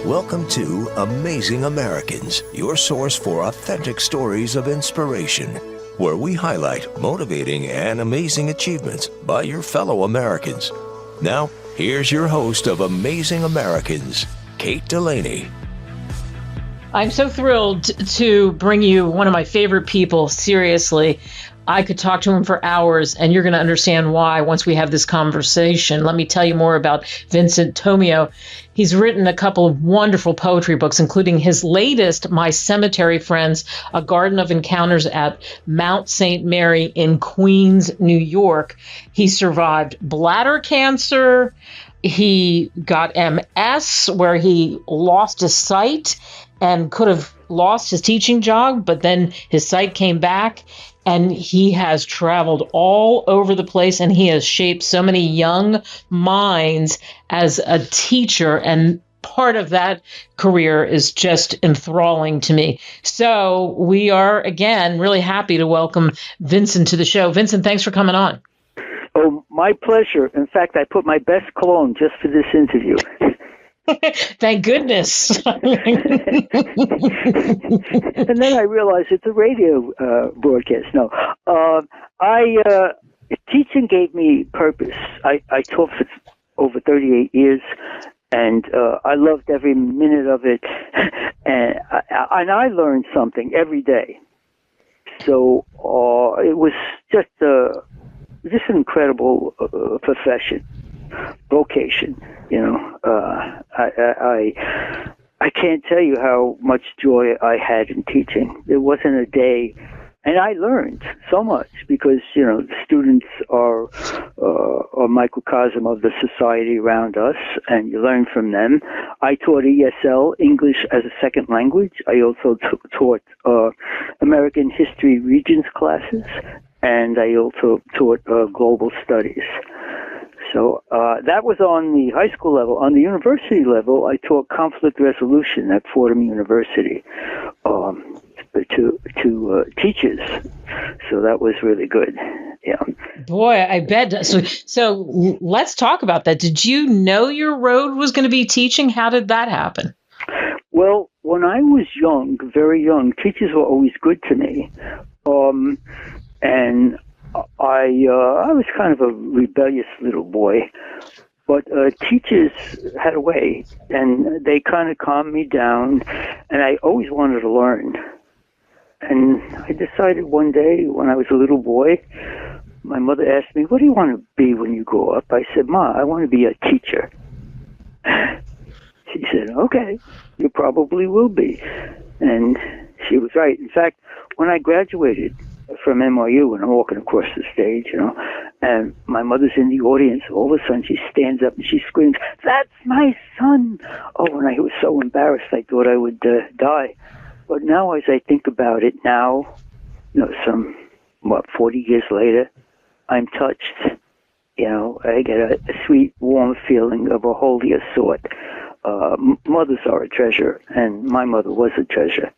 Welcome to Amazing Americans, your source for authentic stories of inspiration, where we highlight motivating and amazing achievements by your fellow Americans. Now, here's your host of Amazing Americans, Kate Delaney. I'm so thrilled to bring you one of my favorite people. Seriously, I could talk to him for hours, and you're going to understand why once we have this conversation. Let me tell you more about Vincent Tomeo. He's written a couple of wonderful poetry books, including his latest, My Cemetery Friends, A Garden of Encounters at Mount St. Mary in Queens, New York. He survived bladder cancer. He got MS, where he lost his sight and could have lost his teaching job, but then his sight came back, and he has traveled all over the place, and he has shaped so many young minds as a teacher, and part of that career is just enthralling to me. So we are, again, really happy to welcome Vincent to the show. Vincent, thanks for coming on. Oh, my pleasure. In fact, I put my best cologne just for this interview. Thank goodness. And then I realized it's a radio broadcast. No, teaching gave me purpose. I taught for over 38 years, and I loved every minute of it. And I learned something every day. So it was just an incredible profession, vocation. You know, I can't tell you how much joy I had in teaching. There wasn't a day, and I learned so much because, you know, the students are a microcosm of the society around us, and you learn from them. I taught ESL, English as a Second Language. I also taught American History Regions classes, and I also taught Global Studies. So that was on the high school level. On the university level, I taught conflict resolution at Fordham University to teachers. So that was really good. Yeah. Boy, I bet. So let's talk about that. Did you know your road was going to be teaching? How did that happen? Well, when I was young, very young, teachers were always good to me. And I was kind of a rebellious little boy, but teachers had a way, and they kind of calmed me down, and I always wanted to learn. And I decided one day when I was a little boy, my mother asked me, "What do you want to be when you grow up?" I said, "Ma, I want to be a teacher." She said, "Okay, you probably will be." And she was right. In fact, when I graduated from NYU, and I'm walking across the stage, you know, and my mother's in the audience. All of a sudden, she stands up and she screams, "That's my son!" Oh, and I was so embarrassed, I thought I would die. But now, as I think about it now, you know, 40 years later, I'm touched. You know, I get a sweet, warm feeling of a holier sort. Mothers are a treasure, and my mother was a treasure.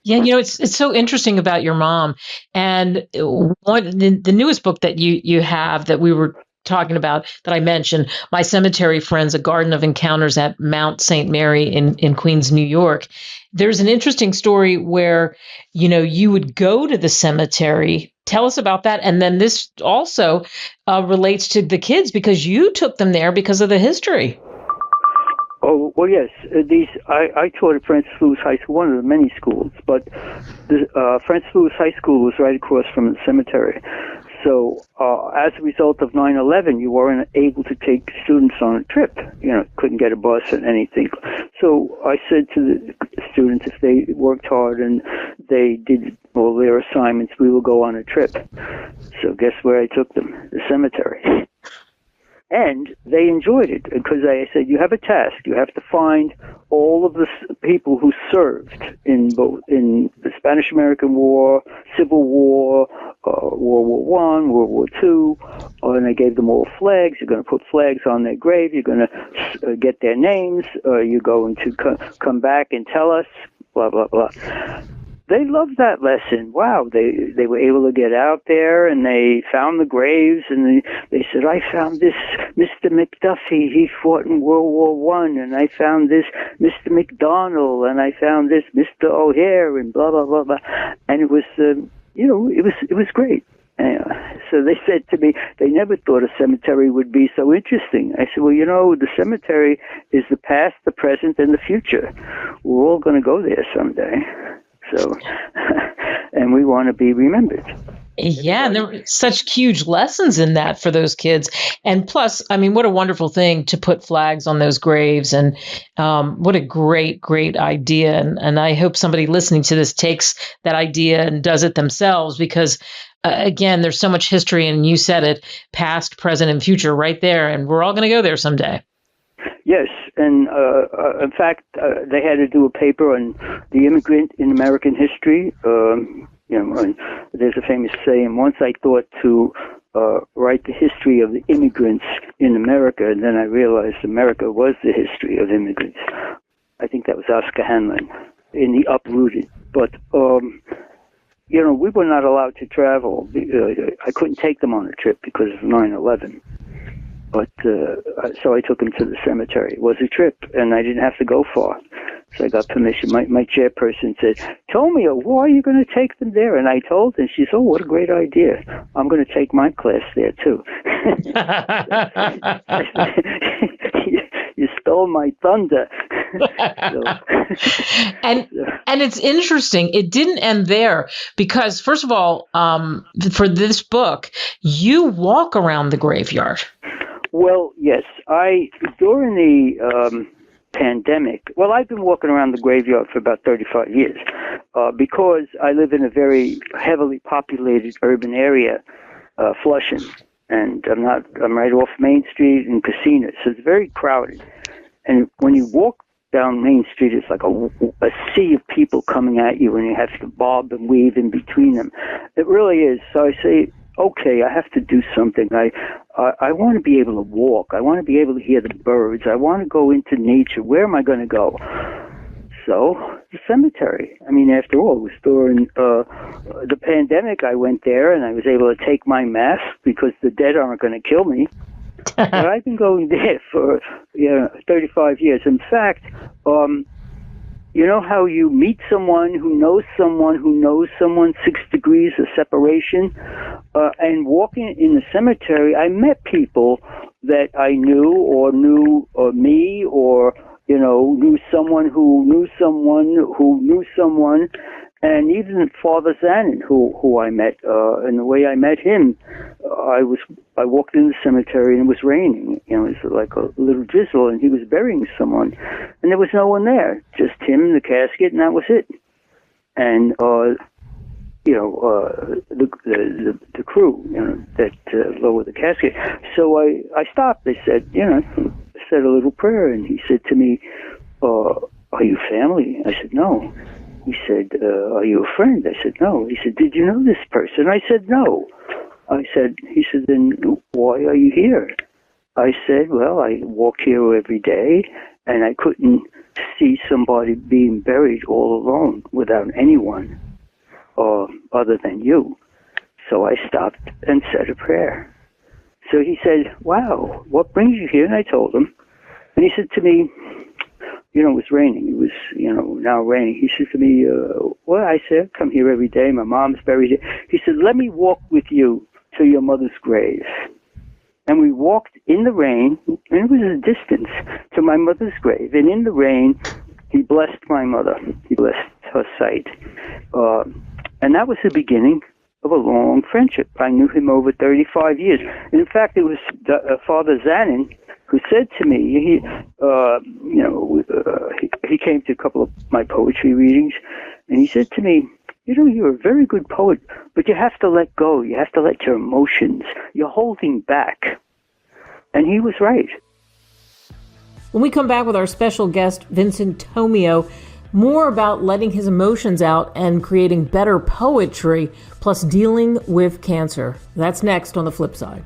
Yeah, you know, it's so interesting about your mom. And the newest book that you have that we were talking about, that I mentioned, My Cemetery Friends, A Garden of Encounters at Mount St. Mary in Queens, New York. There's an interesting story where, you know, you would go to the cemetery. Tell us about that. And then this also relates to the kids, because you took them there because of the history. Oh, well, yes. I taught at Francis Lewis High School, one of the many schools, but Francis Lewis High School was right across from the cemetery. So as a result of 9/11, you weren't able to take students on a trip. You know, couldn't get a bus or anything. So I said to the students, if they worked hard and they did all their assignments, we will go on a trip. So guess where I took them? The cemetery. And they enjoyed it because I said, you have a task. You have to find all of the people who served in the Spanish-American War, Civil War, World War I, World War II, and I gave them all flags. You're going to put flags on their grave. You're going to get their names. You're going to come back and tell us, blah, blah, blah. they loved that lesson. Wow, they were able to get out there and they found the graves, and they said, I found this Mr. McDuffie, he fought in World War I, and I found this Mr. McDonald, and I found this Mr. O'Hare, and blah, blah, blah, blah. And it was, it was great. So they said to me, they never thought a cemetery would be so interesting. I said, well, the cemetery is the past, the present, and the future. We're all going to go there someday. So, and we want to be remembered. Yeah, and there were such huge lessons in that for those kids. And plus, I mean, what a wonderful thing to put flags on those graves. And what a great, great idea. And I hope somebody listening to this takes that idea and does it themselves, because again, there's so much history, and you said it, past, present, and future right there. And we're all going to go there someday. Yes, and in fact, they had to do a paper on the immigrant in American history. And there's a famous saying, once I thought to write the history of the immigrants in America, and then I realized America was the history of immigrants. I think that was Oscar Hanlon in The Uprooted. But, we were not allowed to travel. I couldn't take them on a trip because of 9/11. But so I took them to the cemetery. It was a trip, and I didn't have to go far. So I got permission. My chairperson said, Tomeo, why are you going to take them there? And I told her, and she said, oh, what a great idea. I'm going to take my class there, too. You stole my thunder. And it's interesting. It didn't end there because, first of all, for this book, you walk around the graveyard. Well, yes. During the pandemic, I've been walking around the graveyard for about 35 years because I live in a very heavily populated urban area, Flushing, and I'm right off Main Street and Casino, so it's very crowded. And when you walk down Main Street, it's like a sea of people coming at you, and you have to bob and weave in between them. It really is. So I say, okay, I have to do something. I want to be able to walk. I want to be able to hear the birds. I want to go into nature. Where am I going to go? So, the cemetery. I mean, after all, it was during the pandemic. I went there, and I was able to take my mask because the dead aren't going to kill me. But I've been going there for 35 years. In fact, you know how you meet someone who knows someone, 6 degrees of separation? And walking in the cemetery, I met people that I knew or knew me or, knew someone who knew someone who knew someone. And even Father Zanin, who I met, and the way I met him, I walked in the cemetery and it was raining. It was like a little drizzle, and he was burying someone, and there was no one there, just him and the casket, and that was it. And the crew, that lowered the casket. So I stopped. They said, said a little prayer, and he said to me, "Are you family?" I said, "No." He said, "Are you a friend?" I said, "No." He said, "Did you know this person?" I said, "No." He said, "Then why are you here?" I said, "Well, I walk here every day, and I couldn't see somebody being buried all alone without anyone other than you. So I stopped and said a prayer." So he said, "Wow, what brings you here?" And I told him. And he said to me, it was raining. It was, now raining. He said to me, well, I said, I come here every day. My mom's buried here. He said, let me walk with you to your mother's grave. And we walked in the rain, and it was a distance to my mother's grave. And in the rain, he blessed my mother. He blessed her sight. And that was the beginning of a long friendship. I knew him over 35 years. And in fact, it was Father Zanin who said to me, he came to a couple of my poetry readings, and he said to me, you're a very good poet, but you have to let go. You have to let your emotions. You're holding back. And he was right. When we come back with our special guest, Vincent Tomeo, more about letting his emotions out and creating better poetry, plus dealing with cancer. That's next on The Flip Side.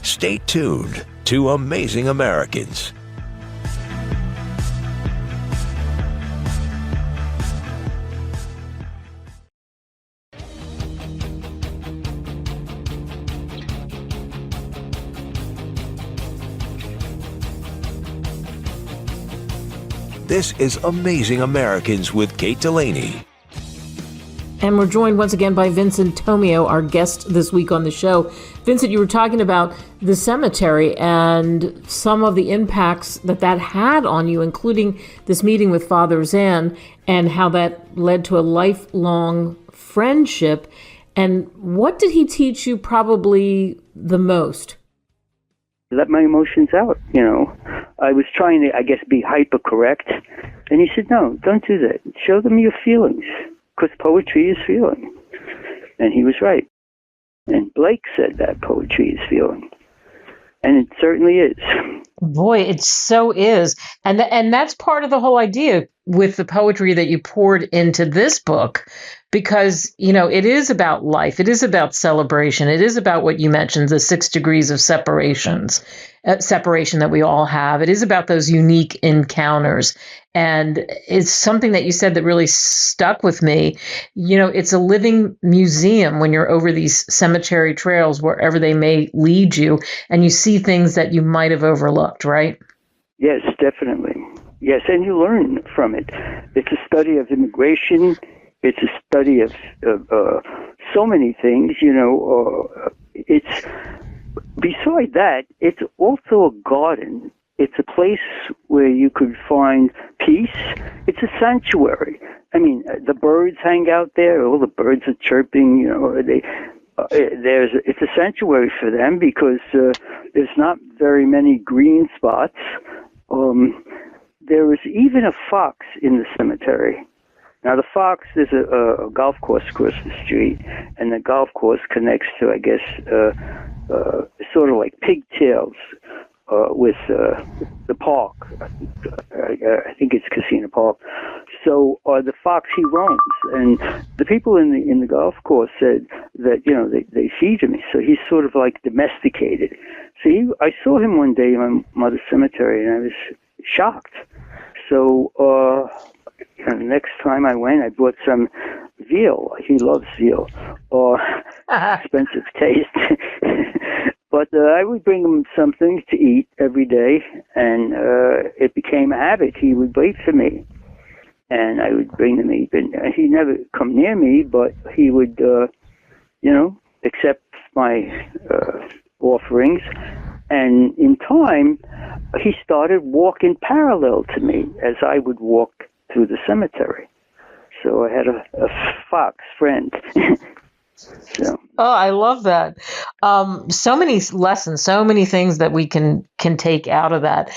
Stay tuned to Amazing Americans. This is Amazing Americans with Kate Delaney. And we're joined once again by Vincent Tomeo, our guest this week on the show. Vincent, you were talking about the cemetery and some of the impacts that had on you, including this meeting with Father Zan and how that led to a lifelong friendship. And what did he teach you probably the most? Let my emotions out, I was trying to, I guess, be hyper correct. And he said, no, don't do that. Show them your feelings, because poetry is feeling. And he was right. And Blake said that poetry is feeling. And it certainly is. Boy, it so is. And that's part of the whole idea with the poetry that you poured into this book, because, it is about life. It is about celebration. It is about what you mentioned, the 6 degrees of separation that we all have. It is about those unique encounters. And it's something that you said that really stuck with me. It's a living museum when you're over these cemetery trails, wherever they may lead you, and you see things that you might have overlooked, right? Yes, definitely. Yes, and you learn from it. It's a study of immigration. It's a study of so many things, It's beside that, it's also a garden. It's a place where you could find peace. It's a sanctuary. I mean, the birds hang out there. All the birds are chirping. It's a sanctuary for them because there's not very many green spots. There is even a fox in the cemetery. Now, the fox, there's a golf course across the street, and the golf course connects to, I guess, sort of like pigtails with the park. I think it's Casino Park. So the fox, he roams, and the people in the golf course said that they feed him, so he's sort of like domesticated. So I saw him one day in my mother's cemetery, and I was shocked. So the next time I went, I bought some veal. He loves veal, expensive taste. But I would bring him something to eat every day, and it became a habit. He would wait for me, and I would bring him meat. And he'd never come near me, but he would, accept my offerings. And in time, he started walking parallel to me as I would walk through the cemetery. So I had a fox friend. So. Oh, I love that. So many lessons, so many things that we can take out of that.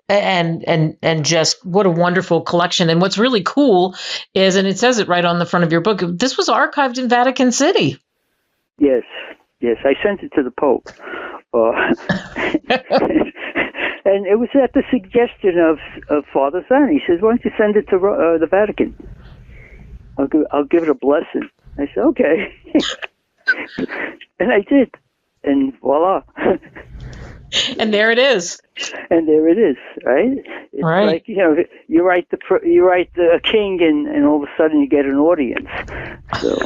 And just what a wonderful collection. And what's really cool is, and it says it right on the front of your book, this was archived in Vatican City. Yes. I sent it to the Pope. And it was at the suggestion of Father Zan. He says, why don't you send it to the Vatican? I'll give it a blessing. I said, okay. And I did. And voila. And there it is. And there it is, right? It's right. Like, you write the king, and all of a sudden you get an audience. So.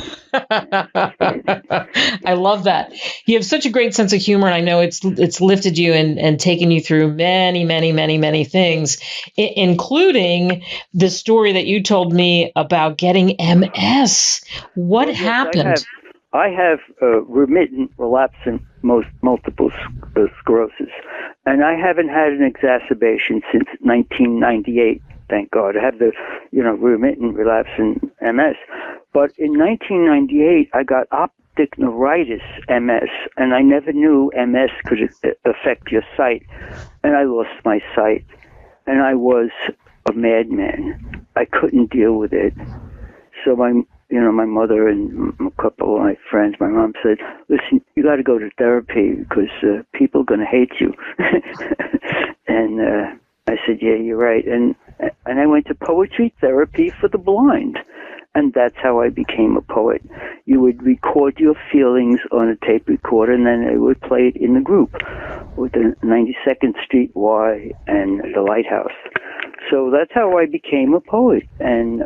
I love that. You have such a great sense of humor, and I know it's lifted you and taken you through many, many, many, many things, including the story that you told me about getting MS. What happened? I have remittent relapsing multiple sclerosis, and I haven't had an exacerbation since 1998. Thank God. I have the, remittent relapsing MS. But in 1998, I got optic neuritis MS, and I never knew MS could affect your sight. And I lost my sight, and I was a madman. I couldn't deal with it. So my mother and a couple of my friends, my mom said, listen, you got to go to therapy because people are going to hate you. And I said, yeah, you're right. And I went to poetry therapy for the blind. And that's how I became a poet. You would record your feelings on a tape recorder, and then they would play it in the group with the 92nd Street Y and the Lighthouse. So that's how I became a poet. And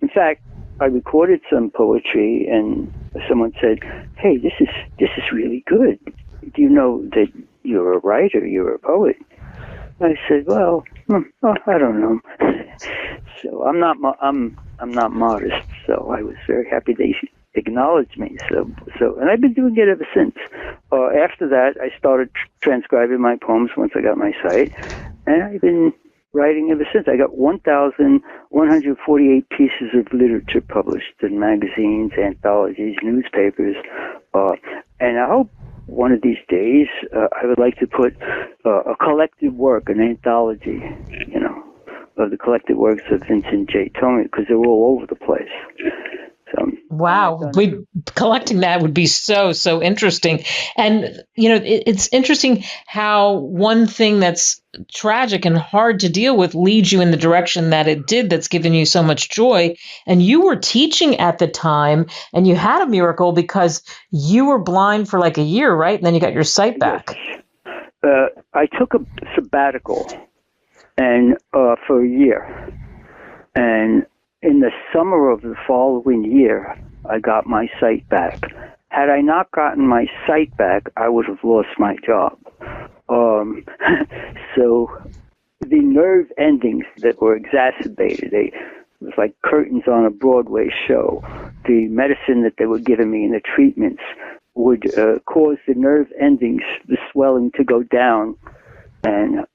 in fact, I recorded some poetry, and someone said, hey, this is really good. Do you know that you're a writer, you're a poet? I said, well, I don't know. So I'm not modest. So I was very happy they acknowledged me. So, and I've been doing it ever since. After that, I started transcribing my poems once I got my sight, and I've been writing ever since. I got 1,148 pieces of literature published in magazines, anthologies, newspapers, and I hope one of these days I would like to put a collective work, an anthology, of the collected works of Vincent J. Tomeo, because they're all over the place. So, wow, collecting that would be so interesting. And it's interesting how one thing that's tragic and hard to deal with leads you in the direction that it did, that's given you so much joy. And you were teaching at the time, and you had a miracle because you were blind for like a year, right? And then you got your sight back. Yes. I took a sabbatical and for a year, and in the summer of the following year, I got my sight back. Had I not gotten my sight back, I would have lost my job. So the nerve endings that were exacerbated, it was like curtains on a Broadway show. The medicine that they were giving me and the treatments would cause the nerve endings, the swelling, to go down, and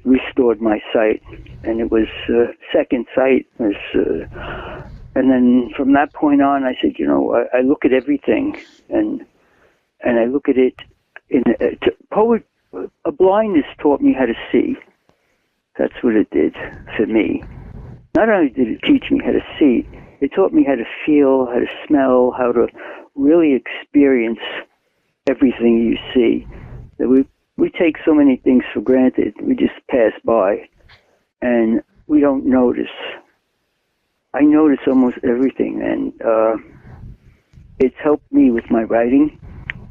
restored my sight. And it was second sight. And then from that point on, I said, I look at everything, and I look at it a blindness taught me how to see. That's what it did for me. Not only did it teach me how to see, it taught me how to feel, how to smell, how to really experience everything you see. That we take so many things for granted. We just pass by, and we don't notice. I notice almost everything, and it's helped me with my writing.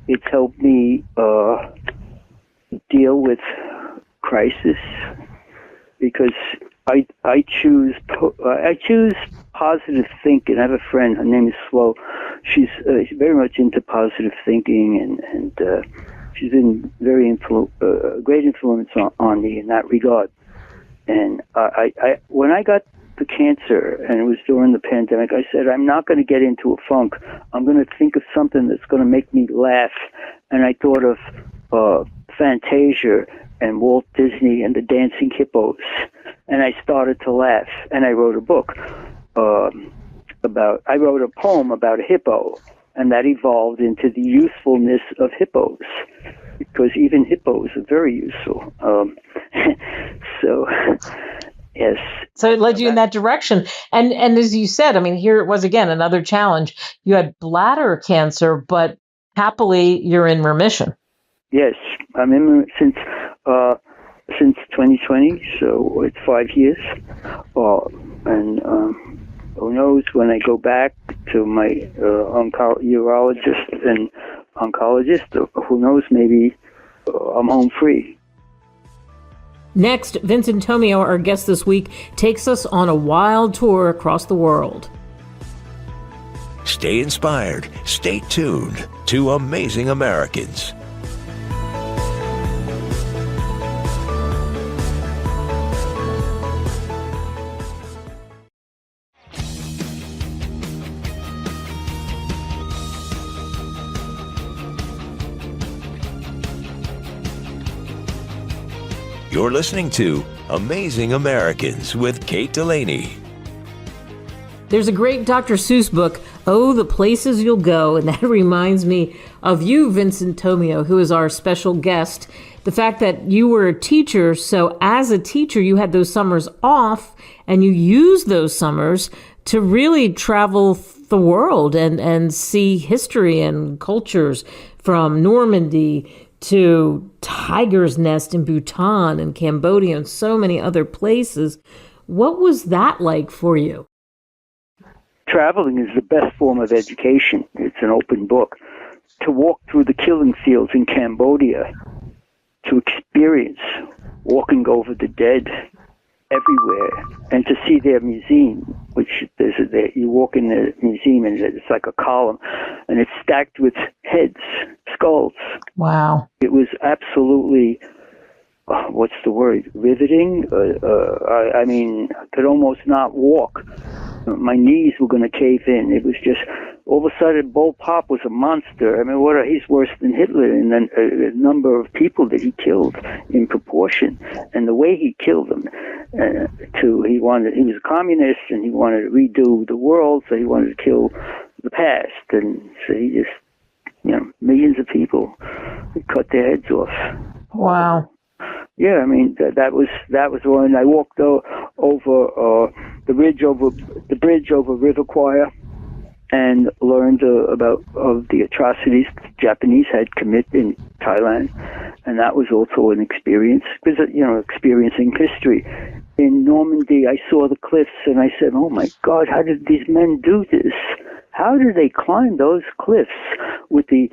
It's helped me deal with crisis, because I choose positive thinking. I have a friend. Her name is Flo. She's very much into positive thinking, and she's been very great influence on me in that regard. And I when I got the cancer, and it was during the pandemic, I said, I'm not going to get into a funk. I'm going to think of something that's going to make me laugh. And I thought of Fantasia and Walt Disney and the Dancing Hippos. And I started to laugh. And I wrote a book I wrote a poem about a hippo, and that evolved into the usefulness of hippos, because even hippos are very useful. So, yes. So it led you in that direction. And as you said, I mean, here it was again, another challenge. You had bladder cancer, but happily you're in remission. Yes, I'm in since 2020, so it's 5 years. And who knows, when I go back to my urologist and oncologist, who knows, maybe I'm home free. Next, Vincent Tomeo, our guest this week, takes us on a wild tour across the world. Stay inspired. Stay tuned to Amazing Americans. You're listening to Amazing Americans with Kate Delaney. There's a great Dr. Seuss book, Oh, the Places You'll Go, and that reminds me of you, Vincent Tomeo, who is our special guest. The fact that you were a teacher, so as a teacher, you had those summers off, and you used those summers to really travel the world and see history and cultures, from Normandy to Tiger's Nest in Bhutan and Cambodia and so many other places. What was that like for you? Traveling is the best form of education. It's an open book. To walk through the killing fields in Cambodia, to experience walking over the dead everywhere, and to see their museum, which you walk in the museum and it's like a column, and it's stacked with heads, skulls. Wow. It was absolutely, what's the word, riveting. I mean, I could almost not walk. My knees were going to cave in. It was just, all of a sudden, Pol Pot was a monster. I mean, he's worse than Hitler, and then a number of people that he killed in proportion, and the way he killed them. He was a communist, and he wanted to redo the world, so he wanted to kill the past, and so he just, millions of people, he cut their heads off. Wow. Yeah, I mean that was when I walked over the bridge over River Kwai, and learned about the atrocities the Japanese had committed in Thailand, and that was also an experience because experiencing history. In Normandy, I saw the cliffs, and I said, "Oh my God, how did these men do this? How did they climb those cliffs with the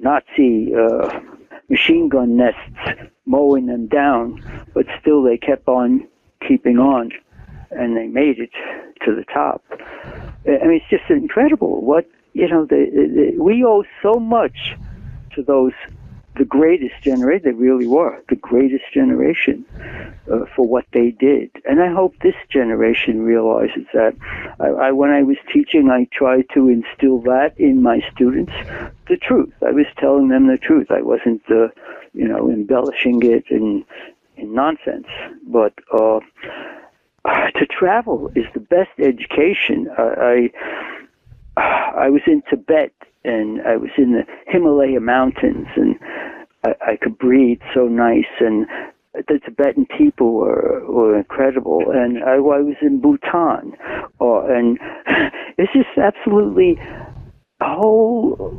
Nazi machine gun nests mowing them down, but still they kept on keeping on, and they made it to the top." I mean, it's just incredible. We owe so much to the greatest generation. They really were the greatest generation for what they did. And I hope this generation realizes that. When I was teaching, I tried to instill that in my students, the truth. I was telling them the truth. I wasn't, embellishing it in nonsense. But to travel is the best education. I was in Tibet, and I was in the Himalaya mountains, and I could breathe so nice, and the Tibetan people were incredible, and I was in Bhutan, and it's just absolutely a whole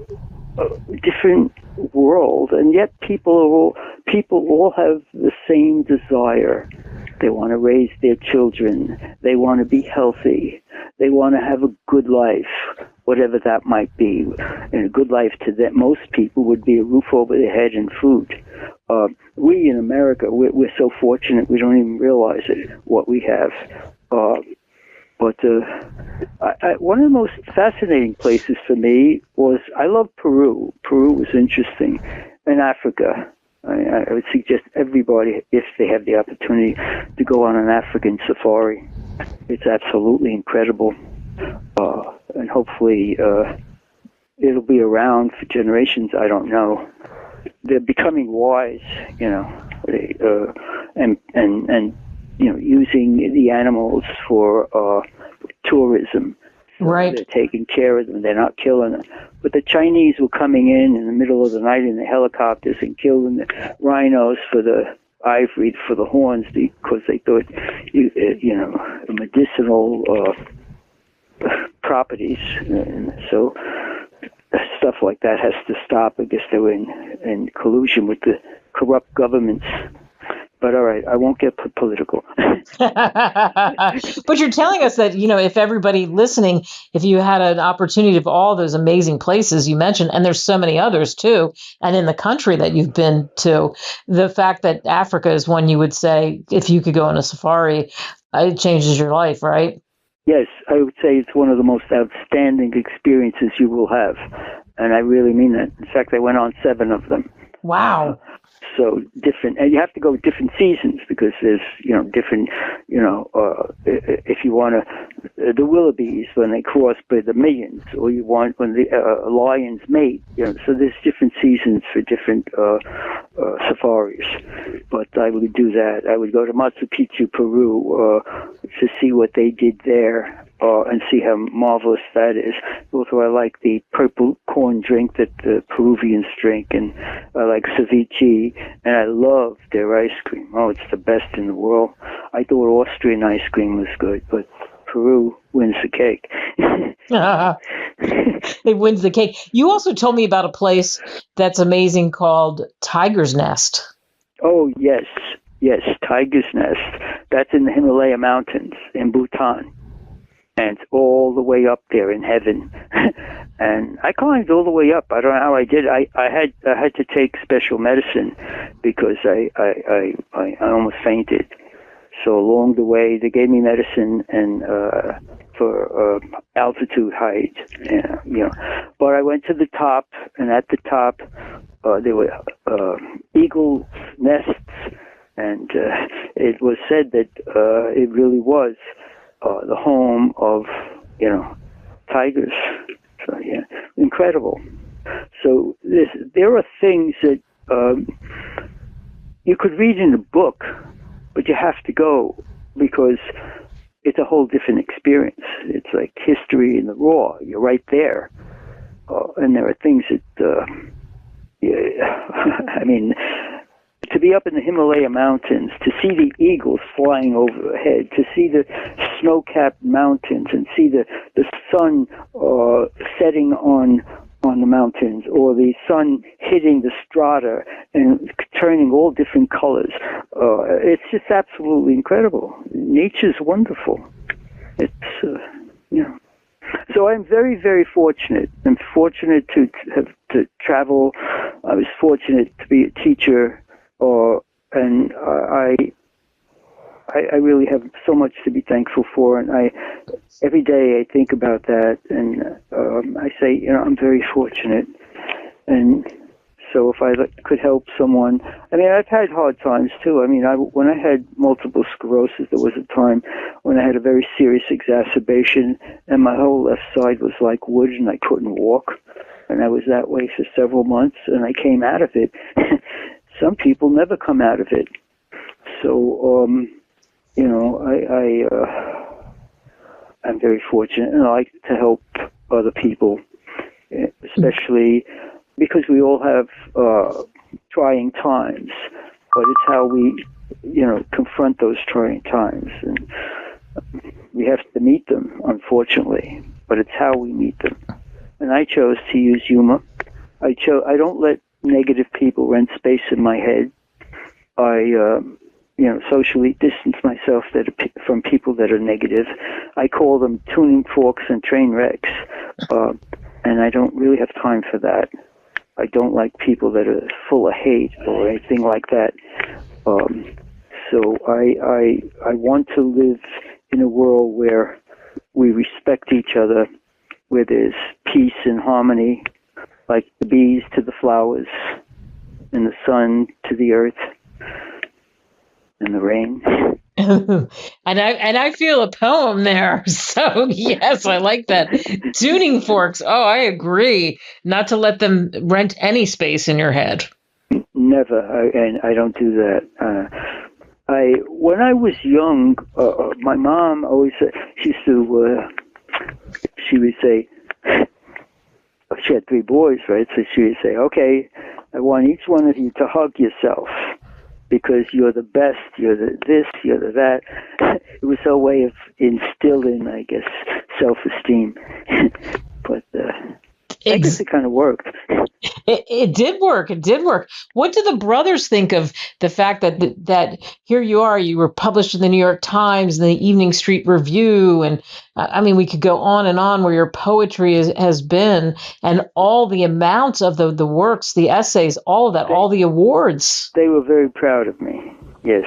different world, and yet people all have the same desire. They want to raise their children. They want to be healthy. They want to have a good life, whatever that might be. And a good life to them, most people, would be a roof over their head and food. We in America, we're so fortunate we don't even realize it, what we have. But one of the most fascinating places for me was, I love Peru. Peru was interesting. And Africa. I would suggest everybody, if they have the opportunity, to go on an African safari. It's absolutely incredible. And hopefully it'll be around for generations. I don't know. They're becoming wise, and using the animals for tourism. Right. They're taking care of them. They're not killing them. But the Chinese were coming in the middle of the night in the helicopters and killing the rhinos for the ivory, for the horns, because they thought, medicinal properties. And so stuff like that has to stop. I guess they were in collusion with the corrupt governments. But all right, I won't get political. But you're telling us that, if everybody listening, if you had an opportunity of all those amazing places you mentioned, and there's so many others too, and in the country that you've been to, the fact that Africa is one you would say, if you could go on a safari, it changes your life, right? Yes, I would say it's one of the most outstanding experiences you will have. And I really mean that. In fact, I went on 7 of them. Wow. So different, and you have to go with different seasons, because there's, different, if you want to, the wildebeest when they cross by the millions, or you want when the lions mate, so there's different seasons for different safaris. But I would do that. I would go to Machu Picchu, Peru, to see what they did there. And see how marvelous that is. Also, I like the purple corn drink that the Peruvians drink, and I like ceviche, and I love their ice cream. Oh, it's the best in the world. I thought Austrian ice cream was good, but Peru wins the cake. It wins the cake. You also told me about a place that's amazing called Tiger's Nest. Oh, yes, Tiger's Nest. That's in the Himalaya Mountains in Bhutan. And it's all the way up there in heaven. And I climbed all the way up. I don't know how I did. I had to take special medicine because I almost fainted. So along the way, they gave me medicine and for altitude height, But I went to the top, and at the top there were eagle nests, and it was said that it really was the home of tigers. So yeah, incredible. So there are things that you could read in a book, but you have to go because it's a whole different experience. It's like history in the raw. You're right there. And there are things that, I mean, to be up in the Himalaya mountains, to see the eagles flying overhead, to see the snow-capped mountains and see the sun setting on the mountains, or the sun hitting the strata and turning all different colors. It's just absolutely incredible. Nature's wonderful. It's, So I'm very, very fortunate. I'm fortunate to travel. I was fortunate to be a teacher, and I really have so much to be thankful for, and every day I think about that, and I say, I'm very fortunate, and so if I could help someone, I mean, I've had hard times too. I mean, when I had multiple sclerosis, there was a time when I had a very serious exacerbation, and my whole left side was like wood, and I couldn't walk, and I was that way for several months, and I came out of it. Some people never come out of it, so. I'm very fortunate, and I like to help other people, especially because we all have trying times, but it's how we, confront those trying times, and we have to meet them, unfortunately, but it's how we meet them. And I chose to use humor. I don't let negative people rent space in my head. I socially distance myself from people that are negative. I call them tuning forks and train wrecks, and I don't really have time for that. I don't like people that are full of hate or anything like that. So I want to live in a world where we respect each other, where there's peace and harmony, like the bees to the flowers, and the sun to the earth, and the rain. and I feel a poem there. So yes, I like that. Tuning forks. Oh, I agree. Not to let them rent any space in your head. Never, and I don't do that. When I was young, my mom always said, she would say, she had 3 boys, right? So she would say, okay, I want each one of you to hug yourself, because you're the best, you're the this, you're the that. It was a way of instilling, I guess, self-esteem. But I guess it kind of worked. It did work. It did work. What do the brothers think of the fact that here you are, you were published in the New York Times and the Evening Street Review, and I mean, we could go on and on where your poetry has been, and all the amounts of the works, the essays, all of that, all the awards. They were very proud of me, yes.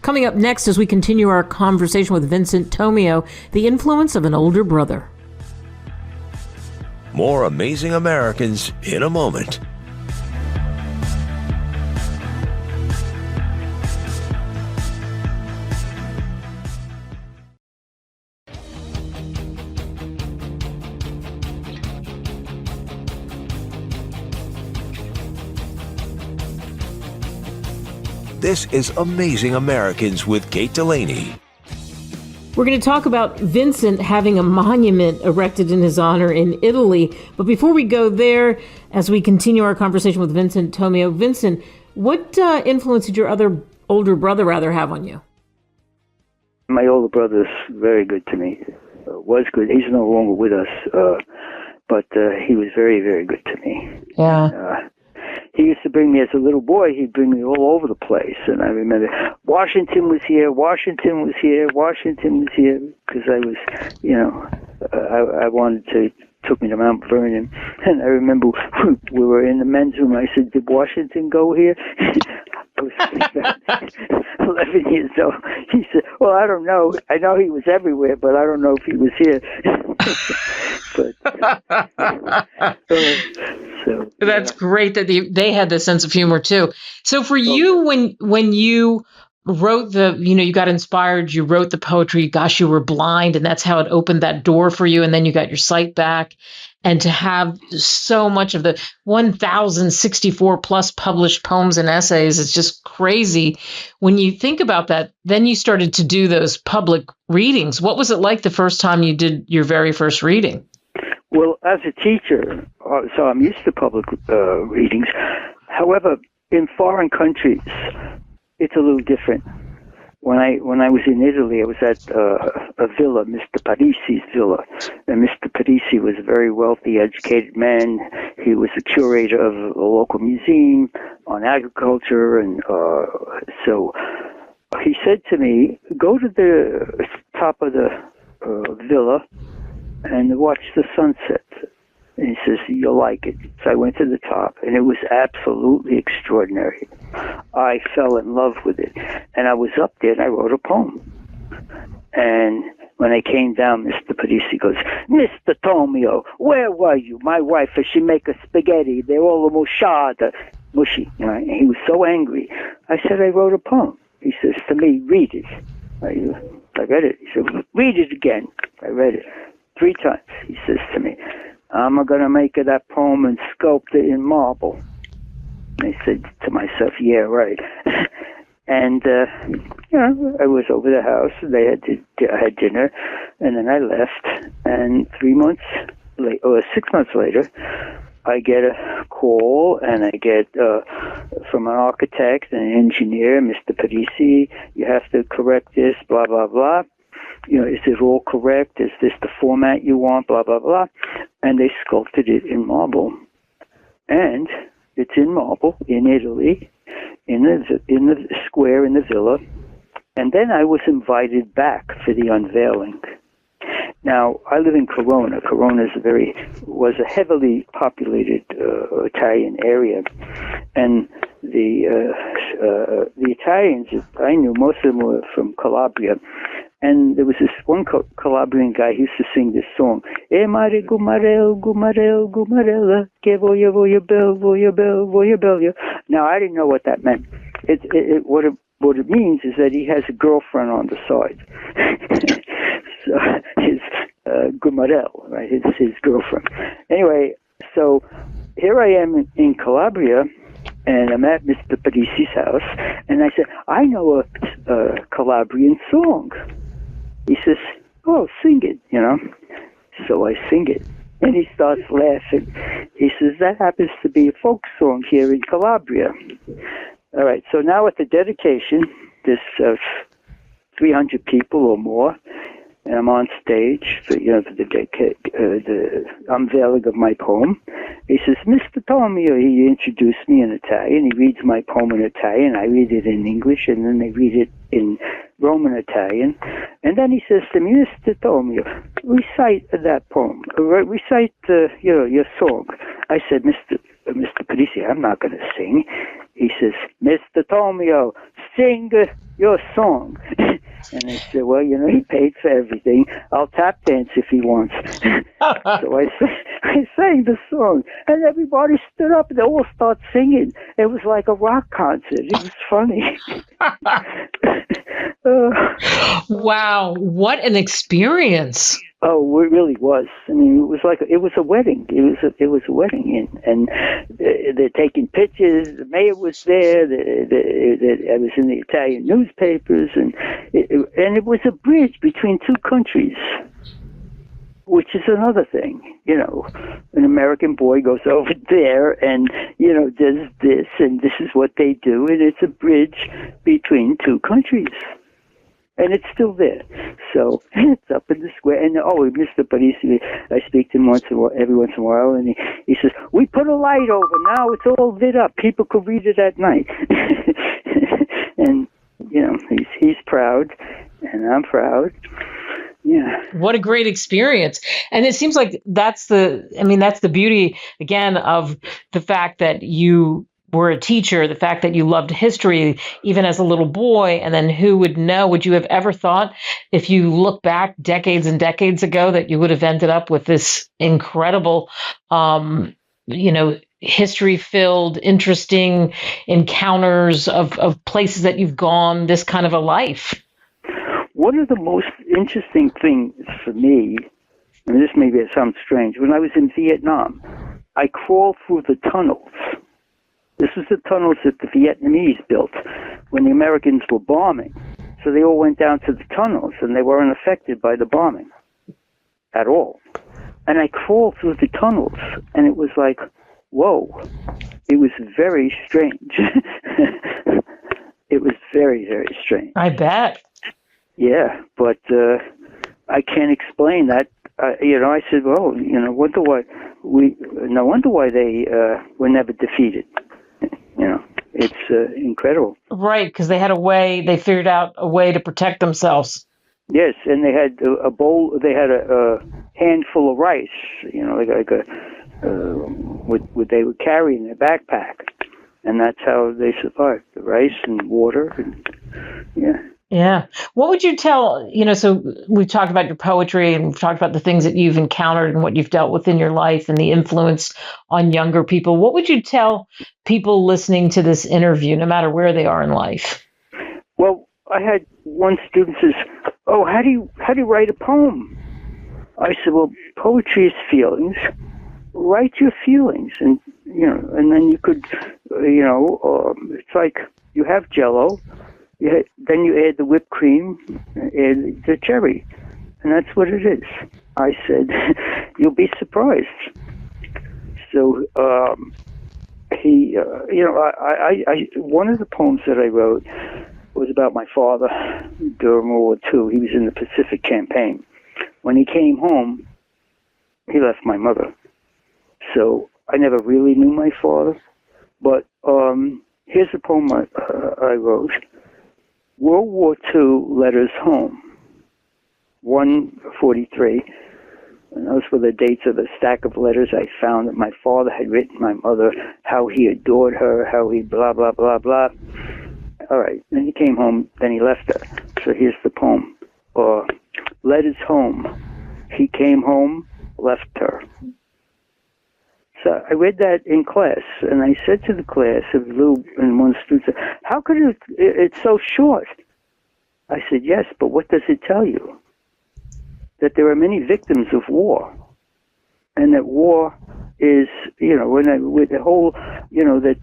Coming up next, as we continue our conversation with Vincent Tomeo, the influence of an older brother. More Amazing Americans in a moment. This is Amazing Americans with Kate Delaney. We're going to talk about Vincent having a monument erected in his honor in Italy. But before we go there, as we continue our conversation with Vincent Tomeo, Vincent, what influence did your older brother have on you? My older brother's very good to me. Was good. He's no longer with us, but he was very, very good to me. Yeah. He used to bring me as a little boy. He'd bring me all over the place, and I remember Washington was here, Washington was here, Washington was here, because I was, I wanted to. Took me to Mount Vernon, and I remember we were in the men's room. I said, "Did Washington go here?" was about 11 years old. He said, well, I don't know. I know he was everywhere, but I don't know if he was here. So That's great that they had this sense of humor too. So for Oh, you, when you wrote you got inspired, you wrote the poetry, gosh, you were blind, and that's how it opened that door for you. And then you got your sight back. And to have so much of the 1,064 plus published poems and essays, it's just crazy. When you think about that, then you started to do those public readings. What was it like the first time you did your very first reading? Well, as a teacher, so I'm used to public readings. However, in foreign countries, it's a little different. When I was in Italy, I was at a villa, Mr. Parisi's villa, and Mr. Parisi was a very wealthy, educated man. He was the curator of a local museum on agriculture, and so he said to me, "Go to the top of the villa and watch the sunset." And he says, "You'll like it." So I went to the top, and it was absolutely extraordinary. I fell in love with it. And I was up there, and I wrote a poem. And when I came down, Mr. Parisi goes, "Mr. Tomeo, where were you? My wife, as she make a spaghetti, they're all mushy." You know, and he was so angry. I said, "I wrote a poem." He says to me, "Read it." I read it. He said, "Read it again." I read it 3 times. He says to me, "I'm going to make that poem and sculpt it in marble." I said to myself, "Yeah, right." And, I was over the house. They had dinner, and then I left. And 6 months later, I get a call, and I get from an architect and an engineer, Mr. Parisi, "You have to correct this, blah, blah, blah. Is it all correct? Is this the format you want? Blah, blah, blah." And they sculpted it in marble. And it's in marble in Italy, in the square in the villa. And then I was invited back for the unveiling. Now, I live in Corona. Corona was a heavily populated Italian area. And the Italians, I knew, most of them were from Calabria. And there was this one Calabrian guy who used to sing this song, "E mare gumarel, gumarel, gumarella, che voglio bel. Now, I didn't know what that meant. What it means is that he has a girlfriend on the side. So his gumarel, right? His girlfriend. Anyway, so here I am in Calabria, and I'm at Mr. Parisi's house, and I said, "I know a Calabrian song." He says, "Oh, sing it, So I sing it. And he starts laughing. He says, "That happens to be a folk song here in Calabria." All right, so now at the dedication, there's 300 people or more, and I'm on stage for the unveiling of my poem. He says, "Mr. Tomeo," he introduced me in Italian. He reads my poem in Italian. I read it in English, and then they read it in Roman Italian. And then he says to me, "Mr. Tomeo, recite that poem. Recite your song." I said, Mr. Parisi, "I'm not going to sing." He says, "Mr. Tomeo, sing your song." And I said, "Well, he paid for everything. I'll tap dance if he wants." So I sang the song, and everybody stood up, and they all started singing. It was like a rock concert. It was funny. Wow, what an experience! Oh, it really was. I mean, it was a wedding. It was a wedding, and they're taking pictures. The mayor was there. I was in the Italian newspapers, and it was a bridge between 2 countries, which is another thing. An American boy goes over there and does this, and this is what they do, and it's a bridge between 2 countries. And it's still there. So it's up in the square. And Mr. Parisi, I speak to him every once in a while, and he says, "We put a light over. Now it's all lit up. People could read it at night." And, he's proud, and I'm proud. Yeah. What a great experience. And it seems like that's the beauty, again, of the fact that you were a teacher, the fact that you loved history even as a little boy, and then who would know, would you have ever thought if you look back decades and decades ago that you would have ended up with this incredible, history-filled, interesting encounters of places that you've gone, this kind of a life? One of the most interesting things for me, and this maybe sounds strange, when I was in Vietnam, I crawled through the tunnels. This is the tunnels that the Vietnamese built when the Americans were bombing. So they all went down to the tunnels, and they weren't affected by the bombing at all. And I crawled through the tunnels, and it was like, whoa. It was very strange. It was very, very strange. I bet. Yeah, but I can't explain that. I said, well, no wonder why they were never defeated. It's incredible. Right, because they figured out a way to protect themselves. Yes, and they had a bowl. They had a handful of rice. What they would carry in their backpack, and that's how they survived: the rice and water. And, yeah. Yeah. What would you tell, so we've talked about your poetry and we've talked about the things that you've encountered and what you've dealt with in your life and the influence on younger people. What would you tell people listening to this interview, no matter where they are in life? Well, I had one student says, "Oh, how do you write a poem?" I said, "Well, poetry is feelings. Write your feelings, and then you could, it's like you have Jell-O." Then you add the whipped cream, add the cherry, and that's what it is. I said, you'll be surprised. So one of the poems that I wrote was about my father during World War II. He was in the Pacific Campaign. When he came home, he left my mother. So I never really knew my father. But here's a poem I wrote. World War II letters home, 143. And those were the dates of the stack of letters I found that my father had written my mother, how he adored her, how he blah, blah, blah, blah. All right, then he came home, then he left her. So here's the poem. Letters home. He came home, left her. So I read that in class, and I said to the class, and one student said, "How could it's so short?" I said, "Yes, but what does it tell you? That there are many victims of war, and that war is, with the whole, that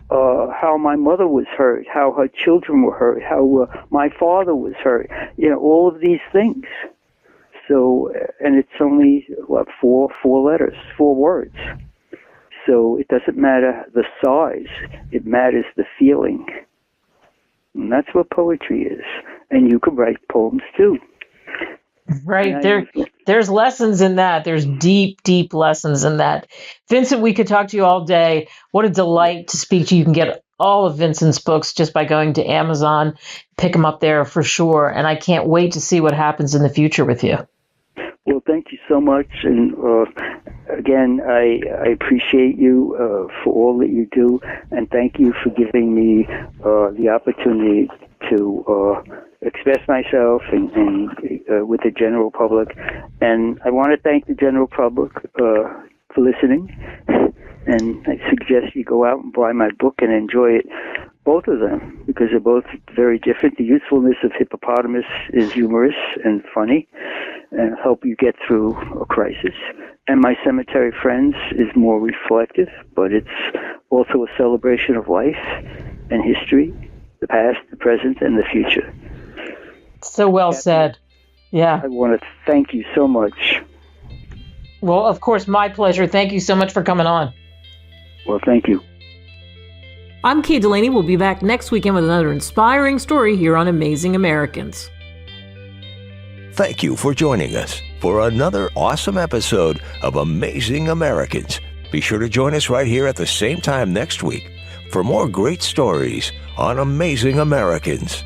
how my mother was hurt, how her children were hurt, how my father was hurt, all of these things. So, and it's only four letters, 4 words." So it doesn't matter the size, it matters the feeling. And that's what poetry is. And you can write poems too. Right. There's lessons in that. There's deep, deep lessons in that. Vincent, we could talk to you all day. What a delight to speak to you. You can get all of Vincent's books just by going to Amazon. Pick them up there for sure. And I can't wait to see what happens in the future with you. Well, thank you so much. And again, I appreciate you for all that you do. And thank you for giving me the opportunity to express myself and with the general public. And I want to thank the general public for listening. And I suggest you go out and buy my book and enjoy it, both of them, because they're both very different. The Usefulness of Hippopotamus is humorous and funny and help you get through a crisis. And My Cemetery Friends is more reflective, but it's also a celebration of life and history, the past, the present, and the future. So well said. Yeah. I want to thank you so much. Well, of course, my pleasure. Thank you so much for coming on. Well, thank you. I'm Kate Delaney. We'll be back next weekend with another inspiring story here on Amazing Americans. Thank you for joining us for another awesome episode of Amazing Americans. Be sure to join us right here at the same time next week for more great stories on Amazing Americans.